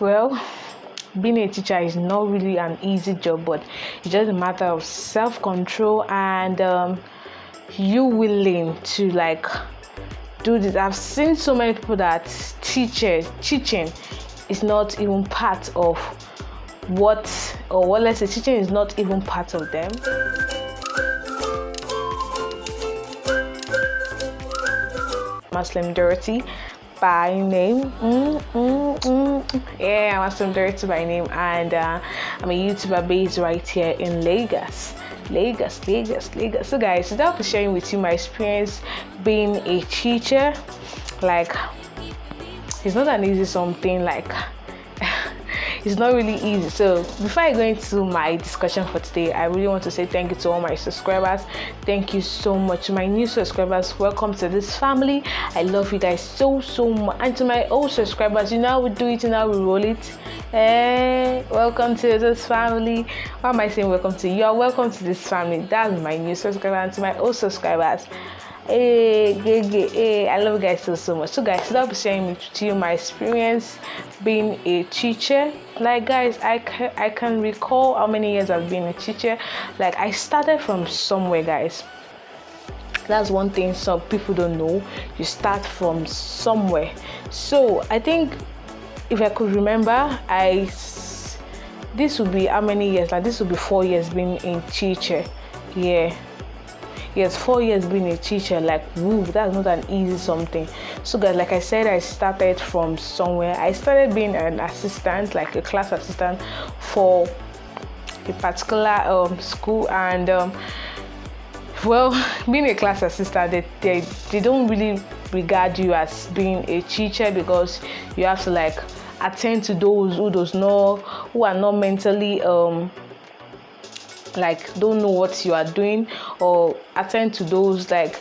Well, being a teacher is not really an easy job, but it's just a matter of self-control and you willing to like do this. I've seen so many people that teaching is not even part of let's say teaching is not even part of them. Muslim Dirty by name. Yeah, I'm Muslim Dirty by name, and I'm a YouTuber based right here in Lagos. So guys, today I'll be sharing with you my experience being a teacher. Like, it's not an easy something, like it's not really easy. So before I go into my discussion for today, I really want to say thank you to all my subscribers. Thank you so much. To my new subscribers, welcome to this family. I love you guys so much. And to my old subscribers, you know how we do it, you know how we roll it. Welcome to this family. Why am I saying welcome to you? You are welcome to this family. That's my new subscriber. And to my old subscribers, I love you guys so much. So guys, I'll be sharing with you my experience being a teacher. Like guys, I can recall how many years I've been a teacher. Like I started from somewhere, guys. That's one thing some people don't know. You start from somewhere. So I think if I could remember, this would be how many years? Like this would be 4 years being a teacher. Yeah. Yes, 4 years being a teacher, like, woo, that's not an easy something. So guys, like I said, I started from somewhere. I started being an assistant, like a class assistant for a particular school, and well, being a class assistant, they don't really regard you as being a teacher, because you have to like attend to those who are not mentally like don't know what you are doing, or attend to those like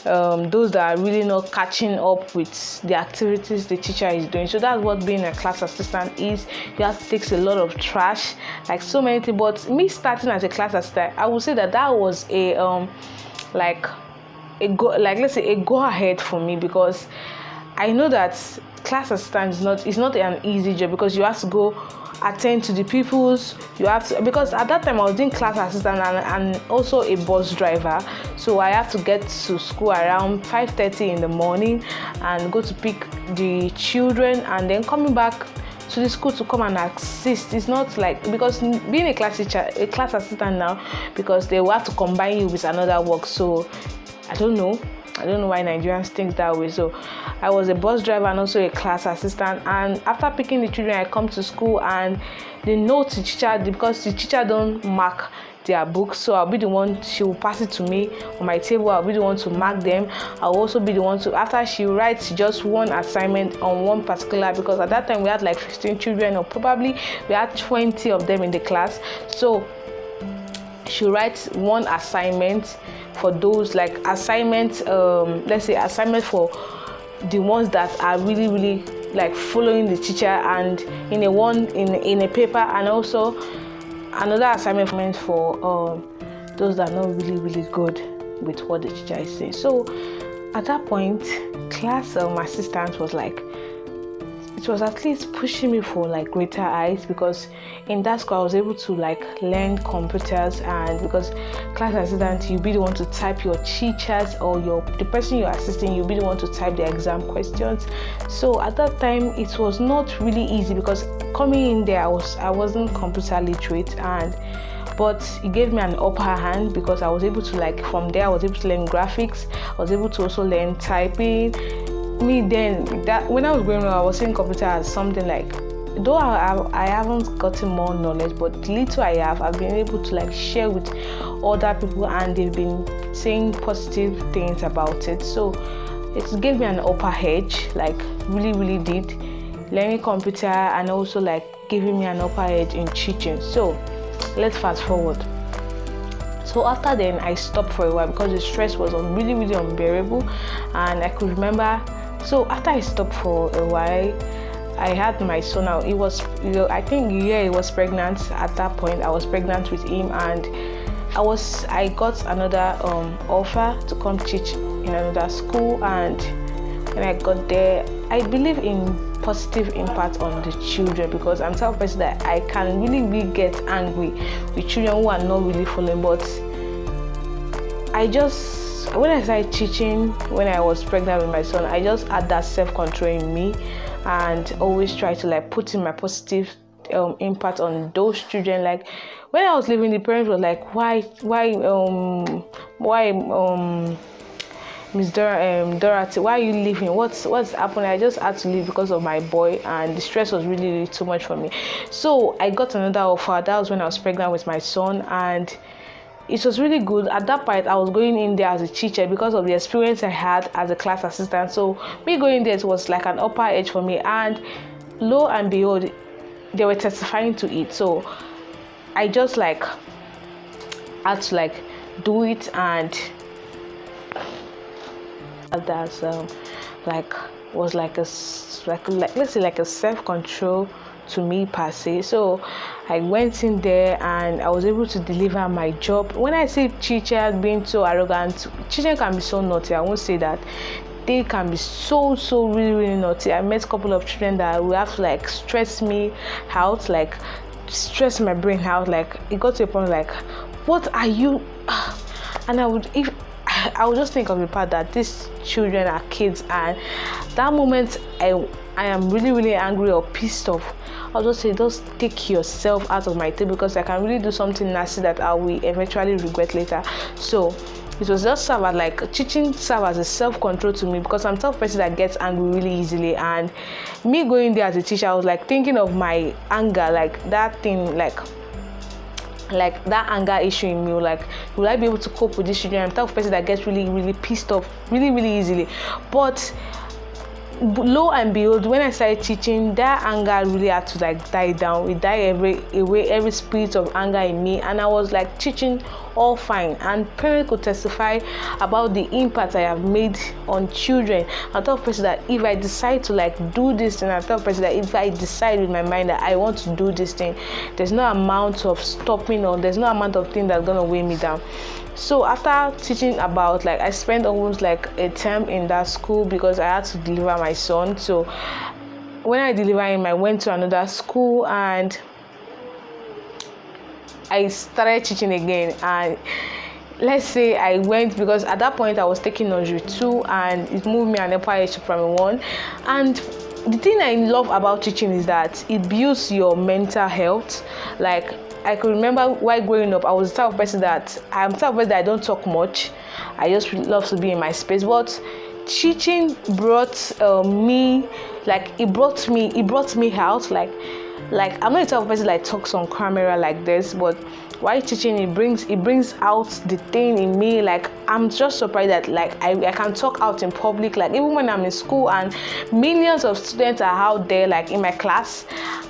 those that are really not catching up with the activities the teacher is doing. So that's what being a class assistant is. You have to take a lot of trash, like so many things. But me starting as a class assistant, I would say that was a let's say a go ahead for me, because I know that class assistant is not an easy job, because you have to go attend to the peoples. You have to, because at that time I was doing class assistant and also a bus driver, so I have to get to school around 5:30 in the morning and go to pick the children, and then coming back to the school to come and assist. It's not like, because being a class teacher, a class assistant now, because they will have to combine you with another work. So I don't know why Nigerians think that way. So I was a bus driver and also a class assistant, and after picking the children, I come to school and they note the teacher, because the teacher don't mark their books, so I'll be the one, she will pass it to me on my table. I'll be the one to mark them. I'll also be the one to, after she writes just one assignment on one particular, because at that time we had like 15 children, or probably we had 20 of them in the class. So she writes one assignment for those like assignments, let's say assignment for the ones that are really like following the teacher, and in a paper, and also another assignment for those that are not really good with what the teacher is saying. So at that point, class assistant was like, it was at least pushing me for like greater heights, because in that school I was able to like learn computers, and because class assistant, you'll be the one to type your teachers, or the person you're assisting, you'll be the one to type the exam questions. So at that time it was not really easy, because coming in there I wasn't computer literate, but it gave me an upper hand, because I was able to like, from there I was able to learn graphics, I was able to also learn typing. That when I was growing up, I was seeing computer as something like, though I haven't gotten more knowledge, but little I have, I've been able to like share with other people, and they've been saying positive things about it. So it gave me an upper edge, like really did, learning computer and also like giving me an upper edge in teaching. So let's fast forward. So after then, I stopped for a while because the stress was really unbearable, and I could remember. So after I stopped for a while, I had my son now. It was, I think he was pregnant at that point. I was pregnant with him, and I got another offer to come teach in another school. And when I got there, I believe in positive impact on the children, because I'm the type of person that I can really get angry with children who are not really following. But when I started teaching when I was pregnant with my son, I just had that self-control in me and always try to like put in my positive impact on those children. Like when I was leaving, the parents were like, why Miss Dorothy, why are you leaving? What's happening? I just had to leave because of my boy, and the stress was really, really too much for me. So I got another offer. That was when I was pregnant with my son, and it was really good. At that point, I was going in there as a teacher because of the experience I had as a class assistant. So me going there, it was like an upper edge for me, and lo and behold, they were testifying to it. So I just like had to like do it, and that's was like let's say like a self-control to me per se. So I went in there and I was able to deliver my job. When I say teacher being so arrogant, children can be so naughty. I won't say that. They can be so really, really naughty. I met a couple of children that will have to like stress me out, like stress my brain out. Like it got to a point like, what are you? And I would just think of the part that these children are kids, and that moment I am really, really angry or pissed off. I'll just say, just take yourself out of my table, because I can really do something nasty that I will eventually regret later. So it was just teaching serve as a self-control to me, because I'm the type of person that gets angry really easily. And me going there as a teacher, I was like thinking of my anger, like that thing, like that anger issue in me, like will I be able to cope with this children? I'm the type of person that gets really, really pissed off really, really easily. But lo and behold, when I started teaching, that anger really had to like die down. It died away every spirit of anger in me, and I was like teaching all fine, and parents could testify about the impact I have made on children. I'm the type of person that if I decide to like do this thing, I'm the type of person that if I decide with my mind that I want to do this thing, there's no amount of stopping, or there's no amount of thing that's gonna weigh me down. So after teaching about, like, I spent almost like a term in that school because I had to deliver my son. So when I delivered him, I went to another school and I started teaching again. And let's say I went, because at that point I was taking nursery 2 and it moved me an upper age to primary 1. And the thing I love about teaching is that it builds your mental health. Like, I could remember while growing up, I was the type of person that I don't talk much. I just love to be in my space. But teaching brought me out. Like I'm not the type of person that talks on camera like this, but while teaching, it brings out the thing in me. Like, I'm just surprised that like I can talk out in public. Like, even when I'm in school and millions of students are out there, like in my class,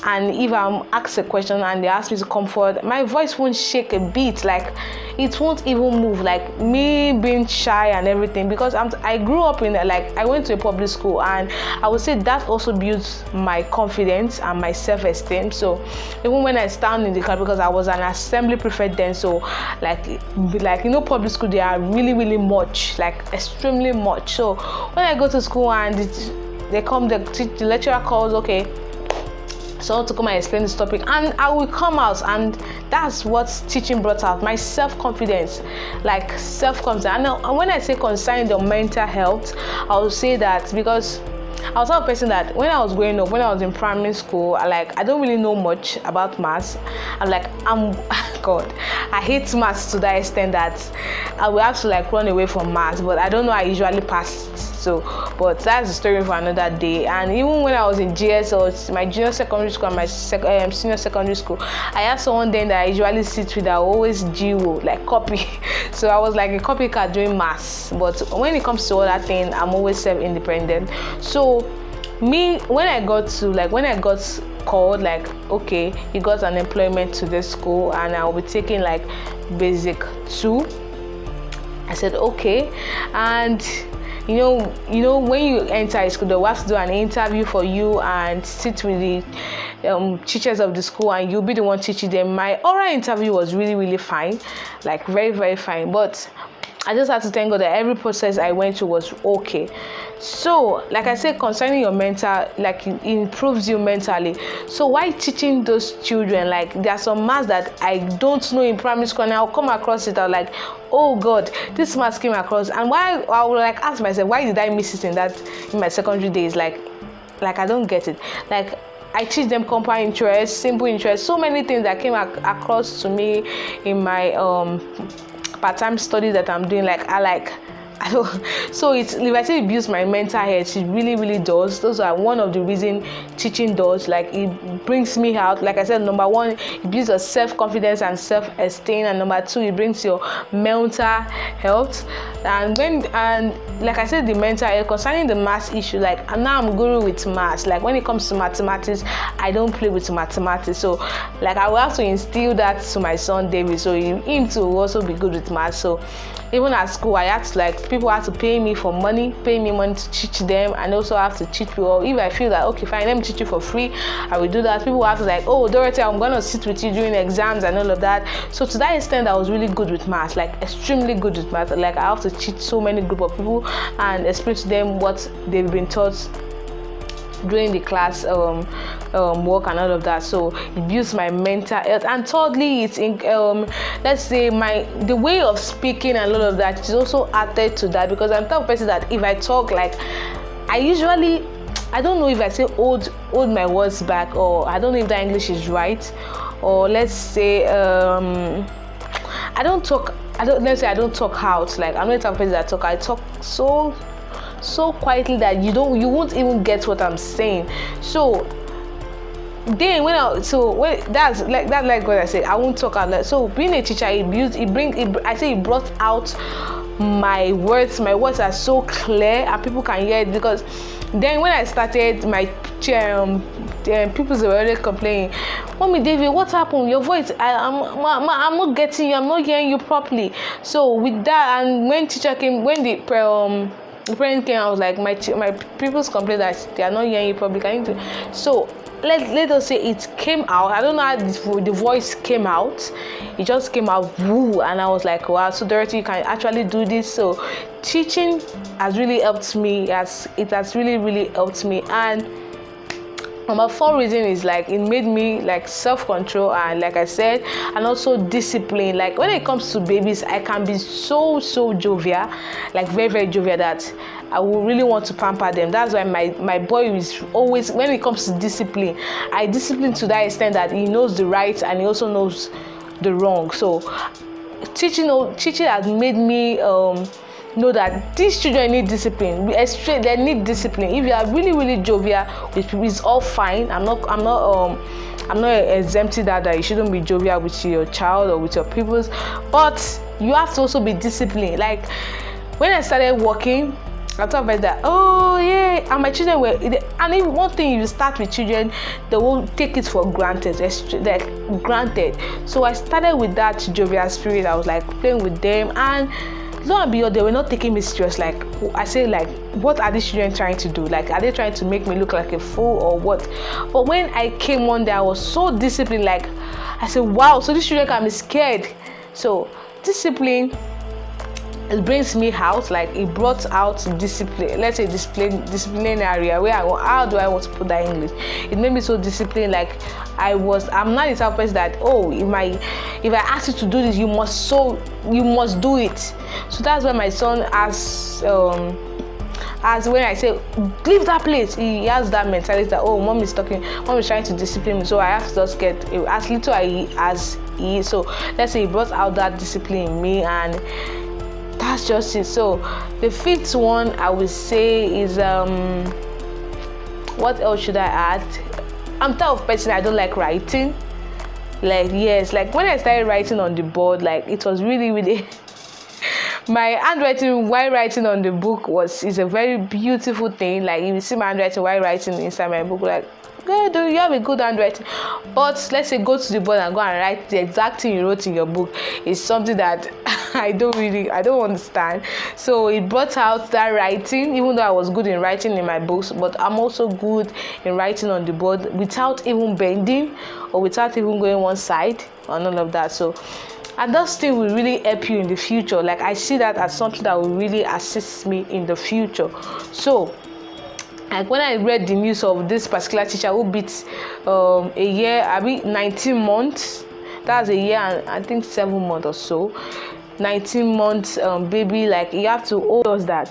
and if I'm asked a question and they ask me to come forward, my voice won't shake a bit. Like, it won't even move. Like, me being shy and everything, because I grew up in I went to a public school, and I would say that also builds my confidence and my self-esteem. So even when I stand in the class, because I was an assembly prefect then, so public school, they are really, really much, like extremely much. So when I go to school and the lecturer calls, okay, so to come and explain this topic, and I will come out, and that's what teaching brought out, my self-confidence. And when I say concerning the mental health, I will say that because I was a person that when I was growing up, when I was in primary school, I don't really know much about maths. God, I hate maths to that extent that I will have to run away from maths, but I don't know, I usually passed it. So, but that's the story for another day. And even when I was in GS, or my junior secondary school and my senior secondary school, I had someone then that I usually sit with that always GO, copy. So I was like a copycat doing maths. But when it comes to other things, I'm always self-independent. So when I got called, okay, you got an employment to this school and I'll be taking basic 2, I said okay. And you know when you enter a school, they'll have to do an interview for you and sit with the teachers of the school, and you'll be the one teaching them. My oral interview was really, really fine, very, very fine. But I just had to thank God that every process I went through was okay. So, like I said, concerning your mental, like it improves you mentally. So, why teaching those children? Like, there are some maths that I don't know in primary school, and I'll come across it. I'm like, oh God, this maths came across, and why I would like ask myself, why did I miss it in my secondary days? Like I don't get it. Like, I teach them compound interest, simple interest, so many things that came across to me in my part-time study that I'm doing. I don't, so it's, if I say it builds my mental health, it really does. Those are one of the reasons teaching does. Like, it brings me out. Like I said, number one, it builds your self-confidence and self-esteem, and number two, it brings your mental health. And like I said, the mental health concerning the maths issue, like now I'm guru with maths. Like, when it comes to mathematics, I don't play with mathematics. So like, I will have to instill that to my son David, so him to also be good with maths. So even at school, I had to, like, people had to pay me money to teach them, and also have to teach people. If I feel that, okay, fine, let me teach you for free, I will do that. People have to, like, oh Dorothy, I'm gonna sit with you during exams and all of that. So to that extent, I was really good with math, like extremely good with math. Like, I have to teach so many group of people and explain to them what they've been taught during the class work and all of that. So it builds my mental health. And thirdly, it's in let's say the way of speaking and all of that is also added to that, because I'm the type of person that if I talk, like, I don't know if I say hold my words back, or I don't know if that English is right, or let's say I don't talk out. Like, I'm not the type of person that I talk so quietly that you won't even get what I'm saying. So then that's like what I said, I won't talk out loud. So being a teacher, it brought out my words. My words are so clear and people can hear it, because then when I started my people were already complaining, Mommy David, what happened? Your voice, I'm not getting you, I'm not hearing you properly. So with that, and when the parent came, I was like, my people's complain that they are not hearing you properly. So let us say it came out. I don't know how the voice came out. It just came out, woo, and I was like, wow, so Dorothy, you can actually do this. So teaching has really helped me. It has really helped me. And number 4 reason is, like, it made me, like, self-control, and like I said, and also discipline. Like, when it comes to babies, I can be so jovial, like very jovial, that I will really want to pamper them. That's why my boy is always, when it comes to discipline, I discipline to that extent that he knows the right and he also knows the wrong. So teaching has made me know that these children need discipline. They need discipline. If you are really jovial with people, it's all fine. I'm not exempting that you shouldn't be jovial with your child or with your pupils, but you have to also be disciplined. Like, when I started working, I thought about that. Oh yeah, and my children were. And if one thing, you start with children, they won't take it for granted. Like, granted. So I started with that jovial spirit. I was like playing with them, and lo and behold, they were not taking me serious. Like, I say, like, what are these children trying to do? Like, are they trying to make me look like a fool or what? But when I came one day, I was so disciplined. Like, I said, wow, so these children can be scared. So discipline, it brings me out. Like, it brought out discipline. Let's say discipline area where how do I want to put that in English? It made me so disciplined. Like, I'm not the type of person that, oh, if I ask you to do this, you must do it. So that's why my son as when I say leave that place, he has that mentality that, oh, mom is trying to discipline me, so I have to just get as little as he is. So let's say he brought out that discipline in me, and that's just it. So the 5th one I would say is what else should I add? I'm the type of person, I don't like writing. Like, yes, like when I started writing on the board, like, it was really my handwriting while writing on the book is a very beautiful thing. Like, if you see my handwriting while writing inside my book, like, good, you have a good handwriting. But let's say go to the board and go and write the exact thing you wrote in your book is something that I don't understand. So it brought out that writing, even though I was good in writing in my books, but I'm also good in writing on the board without even bending or without even going one side and all of that. So And those things will really help you in the future. Like, I see that as something that will really assist me in the future. So, like, when I read the news of this particular teacher who beat a year, 19 months, that's a year and I think 7 months or so, 19 months baby, like, you have to hold us that.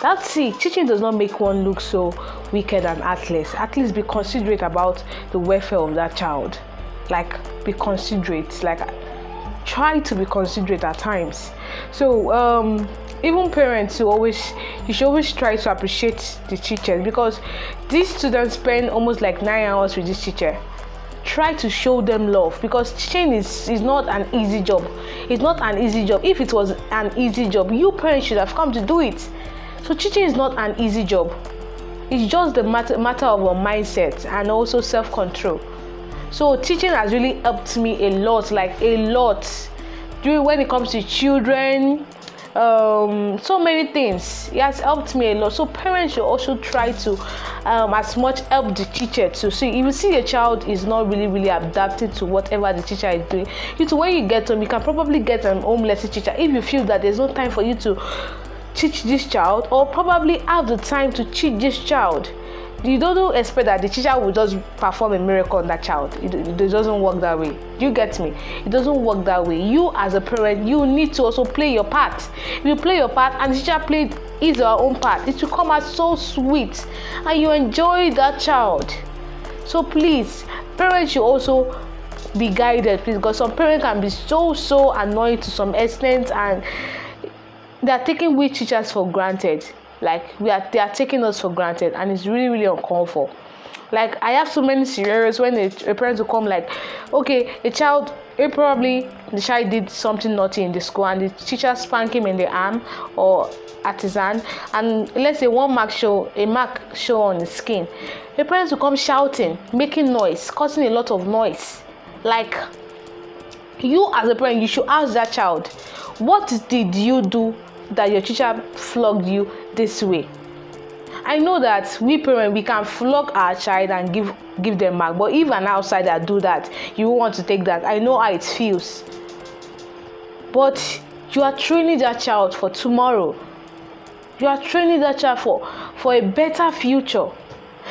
That's it. Teaching does not make one look so wicked and heartless. At least be considerate about the welfare of that child. Like, be considerate. Like, try to be considerate at times. So even parents, you should always try to appreciate the teachers, because these students spend almost like 9 hours with this teacher. Try to show them love, because teaching is not an easy job. It's not an easy job. If it was an easy job, you parents should have come to do it. So teaching is not an easy job. It's just the matter of a mindset and also self-control. So teaching has really helped me a lot, like a lot. When it comes to children, so many things. It has helped me a lot. So parents should also try to as much help the teacher to see. If you see a child is not really adapted to whatever the teacher is doing, when you get home, you can probably get an home lesson teacher if you feel that there's no time for you to teach this child, or probably have the time to teach this child. You don't expect that the teacher will just perform a miracle on that child. It doesn't work that way. Do you get me? It doesn't work that way. You as a parent, you need to also play your part. If you play your part and the teacher played his or her own part, it will come out so sweet and you enjoy that child. So please, parents should also be guided, please, because some parents can be so annoying to some extent, and they are taking we teachers for granted. Like, they are taking us for granted, and it's really uncalled for. Like, I have so many scenarios when a parent will come, like, okay, the child did something naughty in the school, and the teacher spank him in the arm or at his hand, and let's say a mark show on his skin. The parents will come shouting, making noise, causing a lot of noise. Like, you as a parent, you should ask that child, what did you do that your teacher flogged you this way? I know that we parents, we can flog our child and give them mark, but if an outsider do that, you won't want to take that. I know how it feels, but you are training that child for tomorrow. You are training that child for a better future.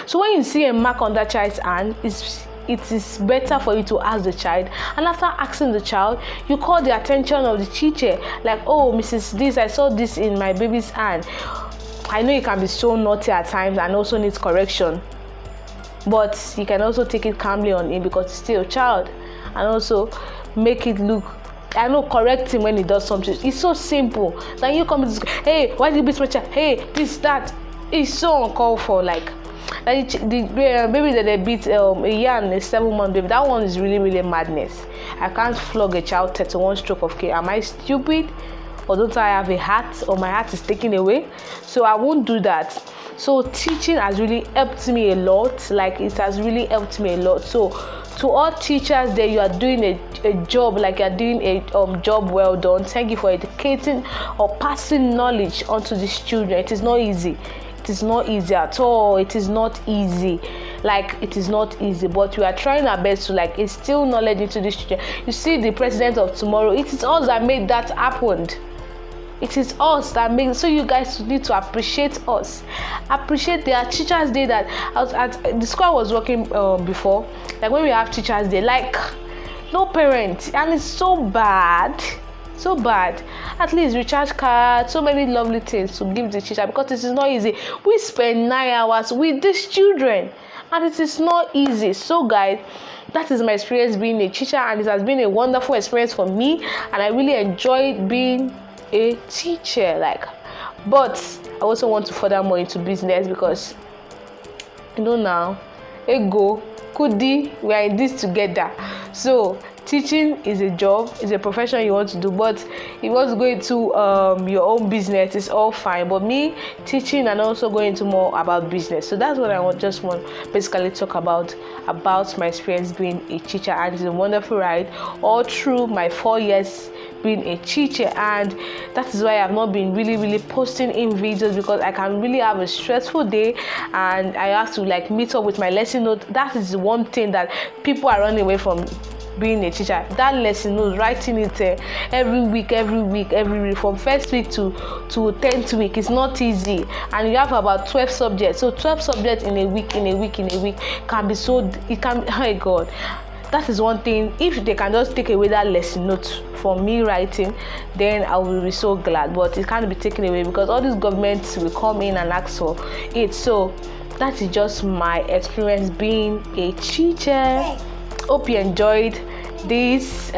So when you see a mark on that child's hand, it is better for you to ask the child, and after asking the child, you call the attention of the teacher, like, oh, Mrs. This, I saw this in my baby's hand. I know you can be so naughty at times and also needs correction, but you can also take it calmly on him because he's still a child, and also make it look, correct him when he does something. It's so simple. Then you come to school, hey, why did you beat my child? Hey, this, that. It's so uncalled for. Like the baby that they beat a year and a 7-month baby, that one is really madness. I can't flog a child 31 stroke of cane. Am I stupid? Or don't I have a heart, or my heart is taken away? So I won't do that. So teaching has really helped me a lot. Like, it has really helped me a lot. So to all teachers there, you are doing a job, like you are doing a job well done. Thank you for educating or passing knowledge onto these children. It is not easy. It is not easy at all. It is not easy. Like, it is not easy, but we are trying our best to instill knowledge into these children. You see, the president of tomorrow, it is us that made that happen. It is us that makes. So you guys need to appreciate us. Appreciate their Teachers Day. That I was at the school I was working before. Like, when we have Teachers Day, like, no parent, and it's so bad. So bad. At least recharge card, so many lovely things to give the teacher, because it is not easy. We spend 9 hours with these children, and it is not easy. So guys, that is my experience being a teacher, and it has been a wonderful experience for me, and I really enjoyed being a teacher. But I also want to further more into business, because now, ego, kudi, we are in this together. So teaching is a job, is a profession you want to do, but if you want to go into your own business, it's all fine. But me, teaching and also going into more about business. So that's what I want basically talk about my experience being a teacher, and it's a wonderful ride all through my 4 years being a teacher. And that is why I've not been really posting in videos, because I can really have a stressful day and I have to meet up with my lesson note. That is one thing that people are running away from being a teacher. That lesson notes, writing it every week from first week to 10th week is not easy, and you have about 12 subjects. So 12 subjects in a week can be so, it can, oh my God. That is one thing. If they can just take away that lesson note from me writing, then I will be so glad. But it can't be taken away because all these governments will come in and ask for it. So that is just my experience being a teacher. Hope you enjoyed this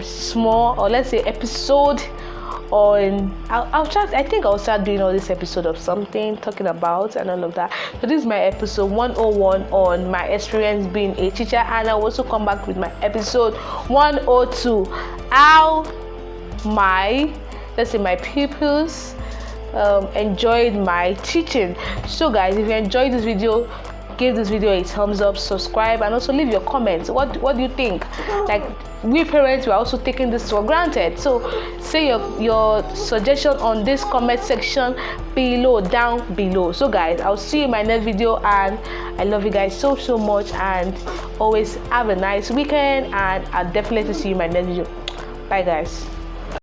small, or let's say, episode on, I think I'll start doing all this episode of something talking about and all of that. So this is my episode 101 on my experience being a teacher, and I'll also come back with my episode 102, how my pupils enjoyed my teaching. So guys, if you enjoyed this video, give this video a thumbs up, subscribe, and also leave your comments. What do you think? Like, we parents, we're also taking this for granted. So say your suggestion on this comment section down below. So guys, I'll see you in my next video, and I love you guys so much, and always have a nice weekend, and I'll definitely see you in my next video. Bye guys.